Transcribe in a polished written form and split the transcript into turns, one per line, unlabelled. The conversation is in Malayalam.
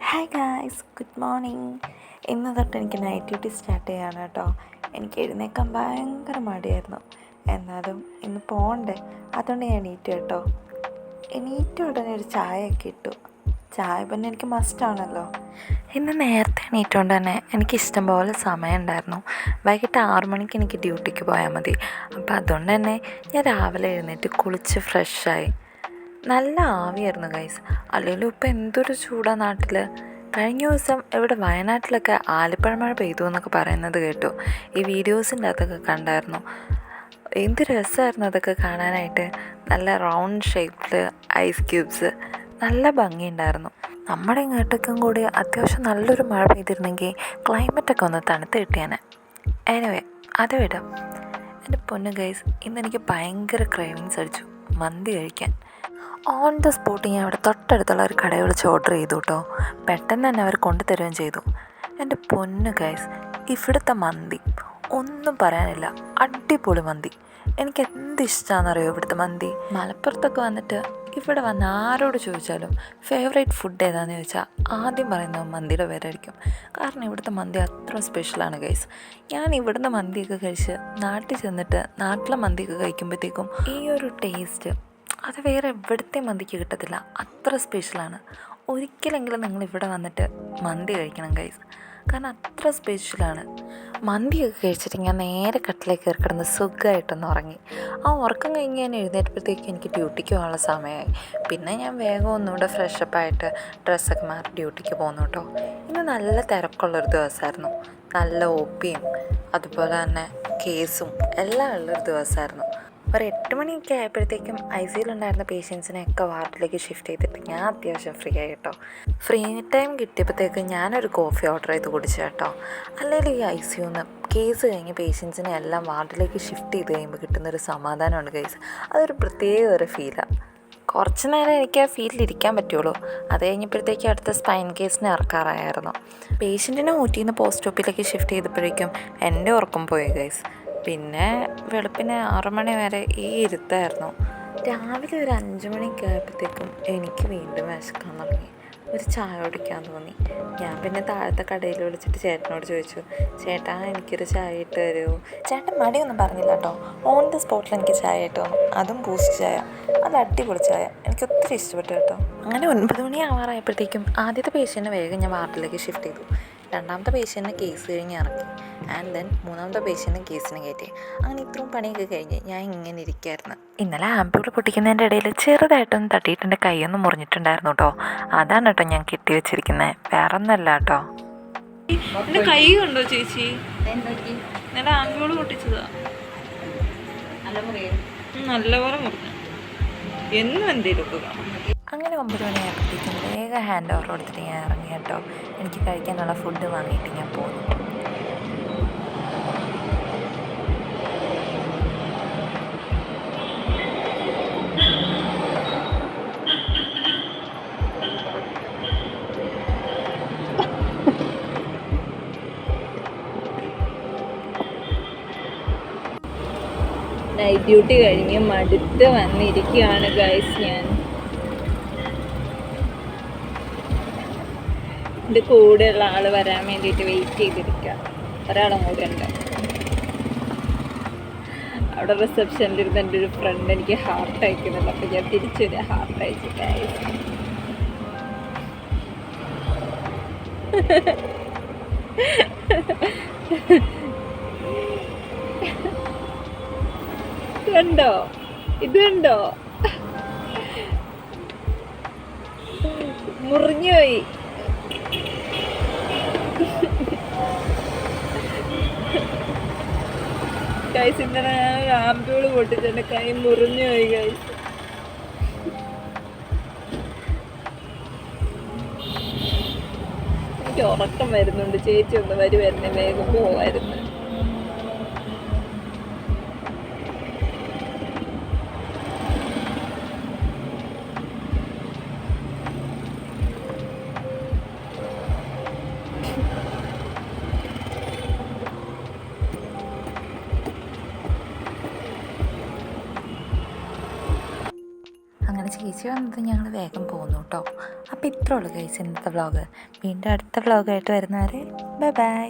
Hi guys, good morning. ഇന്ന് തൊട്ട് എനിക്ക് നൈറ്റ് ഡ്യൂട്ടി സ്റ്റാർട്ട് ചെയ്യാണ് കേട്ടോ. എനിക്ക് എഴുന്നേൽക്കാൻ ഭയങ്കര മടിയായിരുന്നു. എന്നാലും ഇന്ന് പോകണ്ടേ, അതുകൊണ്ട് ഞാൻ എണീറ്റു കേട്ടോ. എണീറ്റ ഉടനെ ഒരു ചായയൊക്കെ ഇട്ടു. ചായ പിന്നെ എനിക്ക് മസ്റ്റാണല്ലോ. ഇന്ന് നേരത്തെ എണീറ്റുകൊണ്ട് തന്നെ എനിക്ക് ഇഷ്ടം പോലെ സമയം ഉണ്ടായിരുന്നു. വൈകിട്ട് 6 മണിക്ക് എനിക്ക് ഡ്യൂട്ടിക്ക് പോയാൽ മതി. അപ്പോൾ അതുകൊണ്ട് തന്നെ ഞാൻ രാവിലെ എഴുന്നേറ്റ് കുളിച്ച് ഫ്രഷായി. നല്ല ആവിയായിരുന്നു ഗൈസ്. അല്ലെങ്കിലും ഇപ്പം എന്തൊരു ചൂടാണ് നാട്ടിൽ. കഴിഞ്ഞ ദിവസം ഇവിടെ വയനാട്ടിലൊക്കെ ആലിപ്പഴമഴ പെയ്തു എന്നൊക്കെ പറയുന്നത് കേട്ടു. ഈ വീഡിയോസിൻ്റെ അകത്തൊക്കെ കണ്ടായിരുന്നു. എന്ത് രസമായിരുന്നു അതൊക്കെ കാണാനായിട്ട്. നല്ല റൗണ്ട് ഷേപ്പിൽ ഐസ് ക്യൂബ്സ്, നല്ല ഭംഗിയുണ്ടായിരുന്നു. നമ്മുടെ ഇങ്ങോട്ടേക്കും കൂടി അത്യാവശ്യം നല്ലൊരു മഴ പെയ്തിരുന്നെങ്കിൽ ക്ലൈമറ്റൊക്കെ ഒന്ന് തണുത്ത് കിട്ടിയാനെ. എനിവേ, അത് വിടാം. എൻ്റെ പൊന്നു ഗൈസ്, ഇന്നെനിക്ക് ഭയങ്കര ക്രേവിങ്സ് അടിച്ചു മന്തി കഴിക്കാൻ. ഓൺ ദ സ്പോട്ട് ഞാൻ അവിടെ തൊട്ടടുത്തുള്ള ഒരു കടയിൽ വിളിച്ച് ഓർഡർ ചെയ്തു കേട്ടോ. പെട്ടെന്ന് തന്നെ അവർ കൊണ്ടുതരുകയും ചെയ്തു. എൻ്റെ പൊന്നു ഗൈസ്, ഇവിടുത്തെ മന്തി ഒന്നും പറയാനില്ല, അടിപൊളി മന്തി. എനിക്ക് എന്ത് ഇഷ്ടമാണെന്നറിയോ ഇവിടുത്തെ മന്തി. മലപ്പുറത്തൊക്കെ വന്നിട്ട് ഇവിടെ വന്ന് ആരോട് ചോദിച്ചാലും ഫേവറേറ്റ് ഫുഡ് ഏതാണെന്ന് ചോദിച്ചാൽ ആദ്യം പറയുന്നത് മന്തിയുടെ പേരായിരിക്കും. കാരണം ഇവിടുത്തെ മന്തി അത്ര സ്പെഷ്യലാണ് ഗൈസ്. ഞാൻ ഇവിടുന്ന് മന്തിയൊക്കെ കഴിച്ച് നാട്ടിൽ ചെന്നിട്ട് നാട്ടിലെ മന്തിയൊക്കെ കഴിക്കുമ്പോഴത്തേക്കും ഈ ഒരു ടേസ്റ്റ് അത് വേറെ എവിടുത്തെ മന്തിക്ക് കിട്ടത്തില്ല. അത്ര സ്പെഷ്യലാണ്. ഒരിക്കലെങ്കിലും നിങ്ങൾ ഇവിടെ വന്നിട്ട് മന്തി കഴിക്കണം ഗൈസ്, കാരണം അത്ര സ്പെഷ്യലാണ്. മന്തിയൊക്കെ കഴിച്ചിട്ട് ഞാൻ നേരെ കട്ടിലേക്ക് കയറി കിടന്ന് സുഖമായിട്ടൊന്ന് ഉറങ്ങി. ആ ഉറക്കം കഴിഞ്ഞ് ഞാൻ എഴുന്നേറ്റപ്പോഴത്തേക്ക് എനിക്ക് ഡ്യൂട്ടിക്ക് പോകാനുള്ള സമയമായി. പിന്നെ ഞാൻ വേഗം ഒന്നുകൂടെ ഫ്രഷപ്പായിട്ട് ഡ്രസ്സൊക്കെ മാറി ഡ്യൂട്ടിക്ക് പോന്നു കേട്ടോ. ഇന്ന് നല്ല തിരക്കുള്ളൊരു ദിവസമായിരുന്നു. നല്ല ഒപ്പിയും അതുപോലെ തന്നെ കേസും എല്ലാം ഉള്ളൊരു ദിവസമായിരുന്നു. ഒരു 8 മണിയൊക്കെ ആയപ്പോഴത്തേക്കും ഐ സിയിലുണ്ടായിരുന്ന പേഷ്യൻസിനെയൊക്കെ വാർഡിലേക്ക് ഷിഫ്റ്റ് ചെയ്തിട്ട് ഞാൻ അത്യാവശ്യം ഫ്രീ ആയി കേട്ടോ. ഫ്രീ ടൈം കിട്ടിയപ്പോഴത്തേക്ക് ഞാനൊരു കോഫി ഓർഡർ ചെയ്ത് കുടിച്ചു കേട്ടോ. അല്ലെങ്കിൽ ഈ ഐ സിയുന്ന് കേസ് കഴിഞ്ഞ് പേഷ്യൻസിനെ എല്ലാം വാർഡിലേക്ക് ഷിഫ്റ്റ് ചെയ്ത് കഴിയുമ്പോൾ കിട്ടുന്നൊരു സമാധാനമുണ്ട് ഗൈസ്. അതൊരു പ്രത്യേക ഒരു ഫീലാണ്. കുറച്ച് നേരം എനിക്ക് ആ ഫീൽഡിലിരിക്കാൻ പറ്റുള്ളൂ. അത് കഴിഞ്ഞപ്പോഴത്തേക്കും അടുത്ത സ്പൈൻ കേസിന് ഇറക്കാറായിരുന്നു. പേഷ്യൻറ്റിനെ ഊറ്റിന്ന് പോസ്റ്റ് സ്റ്റോപ്പിലേക്ക് ഷിഫ്റ്റ് ചെയ്തപ്പോഴേക്കും എൻ്റെ ഉറക്കം പോയി ഗൈസ്. പിന്നെ വെളുപ്പിന് 6 മണി വരെ ഈ ഇരുത്തായിരുന്നു. രാവിലെ ഒരു 5 മണിയൊക്കെ ആയപ്പോഴത്തേക്കും എനിക്ക് വീണ്ടും വിശക്കാൻ തുടങ്ങി. ഒരു ചായ കുടിക്കാൻ തോന്നി. ഞാൻ പിന്നെ താഴത്തെ കടയിൽ വിളിച്ചിട്ട് ചേട്ടനോട് ചോദിച്ചു, ചേട്ടാ എനിക്കൊരു ചായ ഇട്ട് തരുമോ? ചേട്ടൻ മടിയൊന്നും പറഞ്ഞില്ല കേട്ടോ. ഓൺ ദ സ്പോട്ടിൽ എനിക്ക് ചായ ഇട്ട് തന്നു. അതും ബൂസ്റ്റ് ചായ. അത് അടിപൊളി ചായ, എനിക്ക് ഒത്തിരി ഇഷ്ടപ്പെട്ടു കേട്ടോ. അങ്ങനെ 9 മണി ആവാറായപ്പോഴത്തേക്കും ആദ്യത്തെ പേഷ്യൻറ്റിനെ വേഗം ഞാൻ വാർഡിലേക്ക് ഷിഫ്റ്റ് ചെയ്തു. രണ്ടാമത്തെ പേഷ്യൻറ്റിനെ കേസ് കഴിഞ്ഞ് ഇറക്കി. ആൻഡ് ദെൻ മൂന്നാമത്തെ പേഷ്യൻറ്റിനെ കേസിന് കയറ്റി. അങ്ങനെ ഇത്രയും പണിയൊക്കെ കഴിഞ്ഞ് ഞാൻ ഇങ്ങനെ ഇരിക്കുകയായിരുന്നു. ഇന്നലെ ആംപ്യൂൾ പൊട്ടിക്കുന്നതിൻ്റെ ഇടയിൽ ചെറുതായിട്ടൊന്ന് തട്ടിയിട്ട് എൻ്റെ കൈയൊന്നും മുറിഞ്ഞിട്ടുണ്ടായിരുന്നു കേട്ടോ. അതാണ് കേട്ടോ ഞാൻ കെട്ടി വെച്ചിരിക്കുന്നത്, വേറെ ഒന്നല്ല കേട്ടോ. എൻ്റെ കൈ കണ്ടോ ചേച്ചി? ഇന്നലെ ആംപ്യൂൾ പൊട്ടിച്ചതാ, നല്ലപോലെ മുറിഞ്ഞു. എന്നും എന്തെങ്കിലുമൊക്കെ കാണും. അങ്ങനെ 9 മണിയായപ്പോഴത്തേക്കും വേഗം ഹാൻഡ് ഓവർ കൊടുത്തിട്ട് ഞാൻ ഇറങ്ങി കേട്ടോ. എനിക്ക് കഴിക്കാനുള്ള ഫുഡ് വാങ്ങിയിട്ട് ഞാൻ പോന്നു.
നൈറ്റ് ഡ്യൂട്ടി കഴിഞ്ഞ് മടുത്ത് വന്നിരിക്കുകയാണ് ഗൈസ്. ഞാൻ എൻ്റെ കൂടെയുള്ള ആൾ വരാൻ വേണ്ടിയിട്ട് വെയിറ്റ് ചെയ്തിരിക്കുക. ഒരാളും കൂടെ ഉണ്ട് അവിടെ റിസപ്ഷനിലിരുന്ന്. എൻ്റെ ഒരു ഫ്രണ്ട് എനിക്ക് ഹാർട്ട് അയക്കുന്നുണ്ട്. അപ്പോൾ ഞാൻ തിരിച്ചൊരു ഹാർട്ട് അയച്ചു ഗൈസ്. കണ്ടോ, ഇത് കണ്ടോ, മുറിഞ്ഞുപോയി. ഗൈസ്, ഇന്നലെ ഞാൻ ആംപ്യൂൾ പൊട്ടിച്ച് എൻ്റെ കൈ മുറിഞ്ഞുപോയി ഗൈസ്. എനിക്ക് ഉറക്കം വരുന്നുണ്ട്. ചേച്ചി ഒന്ന് വരുമായിരുന്നേ, വേഗം പോവായിരുന്നു.
തിരിച്ച് വന്നത് ഞങ്ങൾ വേഗം പോകുന്നു കേട്ടോ. അപ്പോൾ ഇത്രേ ഉള്ളൂ ഗൈസ് ഇന്നത്തെ വ്ളോഗ്. വീണ്ടും അടുത്ത വ്ളോഗായിട്ട് വരുന്നവരെ ബൈ ബൈ.